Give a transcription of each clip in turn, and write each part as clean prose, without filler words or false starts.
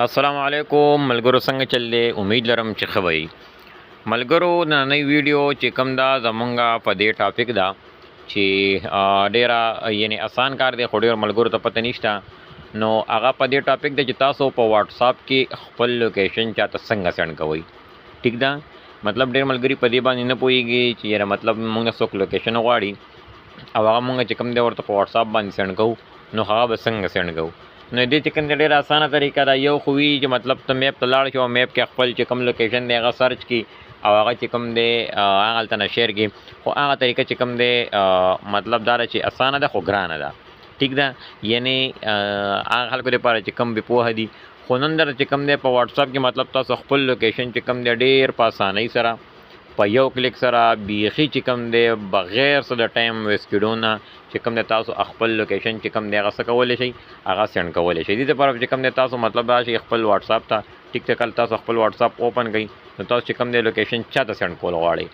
السلام علیکم ملګرو، څنګه چل دی؟ امید لرم چې ښه وئ. ملګرو، نننۍ ویډیو چې کوم دا زمونږه په دې ټاپک ده چې ډیره یعنی آسان کار دی، خو ډېر ملګرو ته پته نشته. نو هغه په دې ټاپک ده چې تاسو په واتساپ کې خپل لوکیشن چاته څنګه سینډ کوئ. ټیک ده، مطلب ډېر ملګري په دې باندې نه پوهېږي چې یاره مطلب موږ نه څوک لوکیشن غواړي او هغه موږ چې کوم دی ورته په واتساپ باندې سینډ کوو، نو هغه به څنګه سینډ کوو. نو دې چې کوم دی ډېره اسانه طریقه ده. یو خو وي چې مطلب ته میپ ته لاړ شې او میپ کې خپل چې کوم لوکیشن دی هغه سرچ کړي او هغه چې کوم دی هغه هلته نه شیر کړي. خو هغه طریقه چې کوم دی مطلب دا ده چې اسانه ده خو ګرانه ده. ټیک ده، یعنی هغه خلکو لپاره چې کوم بې پوهه دي. خو نن در چې کوم دی په واتساپ کې مطلب تاسو خپل لوکیشن چې کوم دی ډېر په اسانۍ سره په یو کلیک سره بیخي چې کوم دی بغیر څه د ټایم ویسټ کېدو نه چې کوم دی تاسو خپل لوکیشن چې کوم دی هغه څه کولی شئ، هغه سینډ کولی شئ. دې دپاره چې کوم دی تاسو مطلب راشئ خپل واتساپ ته. ټیک ده، کله تاسو خپل واتساپ اوپن کړئ نو تاسو چې کوم دی لوکیشن چاته سینډ کول غواړئ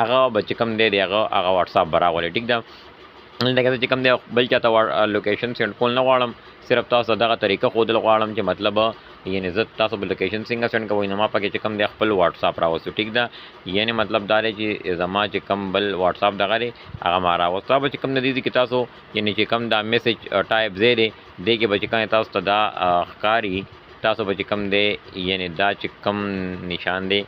هغه به چې کوم دی هغه واتساپ به راولئ. ټیک ده، دلته کې چې کوم دی بل چاته لوکیشن سینډ کول نه غواړم، صرف تاسو دغه طریقه ښودل غواړم چې مطلب یعنی زه تاسو به لوکیشن څنګه سینډ کوئ. نو ما پکې چې کوم دی خپل واتساپ راوستو. ټیک ده، یعنی مطلب دا دی چې زما چې کوم بل واتساپ دغه دی هغه ما راوستو. به چې کوم د دې کې تاسو یعنی چې کوم دا میسج ټایپ ځای دی دې کې به چې کوم تاسو ته دا ښکاري، تاسو به چې کوم دی یعنی دا چې کوم نشان دی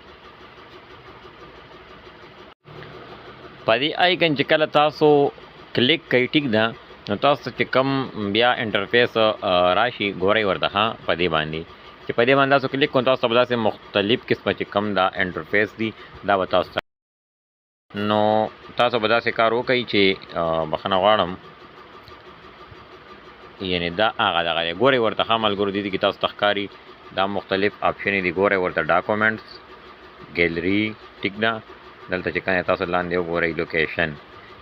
په دې آیکن چې کله تاسو کلیک کوئ، ټیک ده، نو تاسو چې کوم بیا انټرفیس راشي ګورئ ورته په دې باندې چې په دې باندې تاسو کلیک کوئ تاسو ته به داسې مختلف قسمه چې کوم دا انټرفیس دي دا به تاسو ته نو تاسو به داسې کار وکئ چې بخښنه غواړم یعنی دا هغه دغه دی. ګورئ ورته ملګرو دې کې تاسو ته ښکاري دا مختلف آپشنې دي. ګورئ ورته ډاکومنټس، ګیلري، ټیک ده، دلته چې کوم تاسو لاندې وګورئ لوکیشن.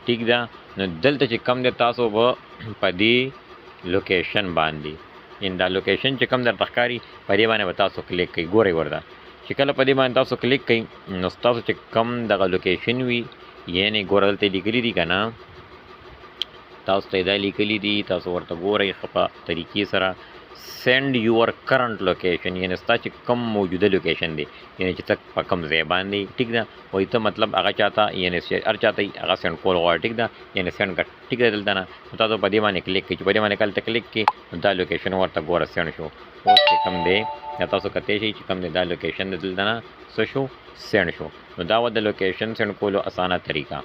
ټیک ده، نو دلته چې کوم دی تاسو به په دې لوکیشن باندې یعنی دا لوکیشن چې کوم درته ښکاري په دې باندې به تاسو کلیک کوئ. ګورئ ورته چې کله په دې باندې تاسو کلیک کوئ نو تاسو چې کوم دغه لوکیشن وي یعنی ګوره دلته لیکلي دي که نه، تاسو ته دا لیکلي دي، تاسو ورته ګورئ ښه په طریقې سره. سینډ یور کرنٹ لوکیشن یعنی ستا چې کوم موجوده لوکیشن دی یعنی چې ته په کوم ځای باندې. ټیک ده، وایي ته مطلب هغه چاته یعنی هر چاته هغه سینډ کول غواړي. ټیک ده، یعنی سینډ کړه. ټیک ده، دلته نه نو تاسو په دې باندې کلیک کړئ چې په دې باندې کله ته کلیک کړئ نو دا لوکیشن ورته ګوره سینډ شو. اوس چې کوم دی یا تاسو کتی شئ چې کوم دی دا لوکیشن د دلته نه څه شو سینډ شو. نو دا وه د لوکیشن سینډ کولو اسانه طریقه.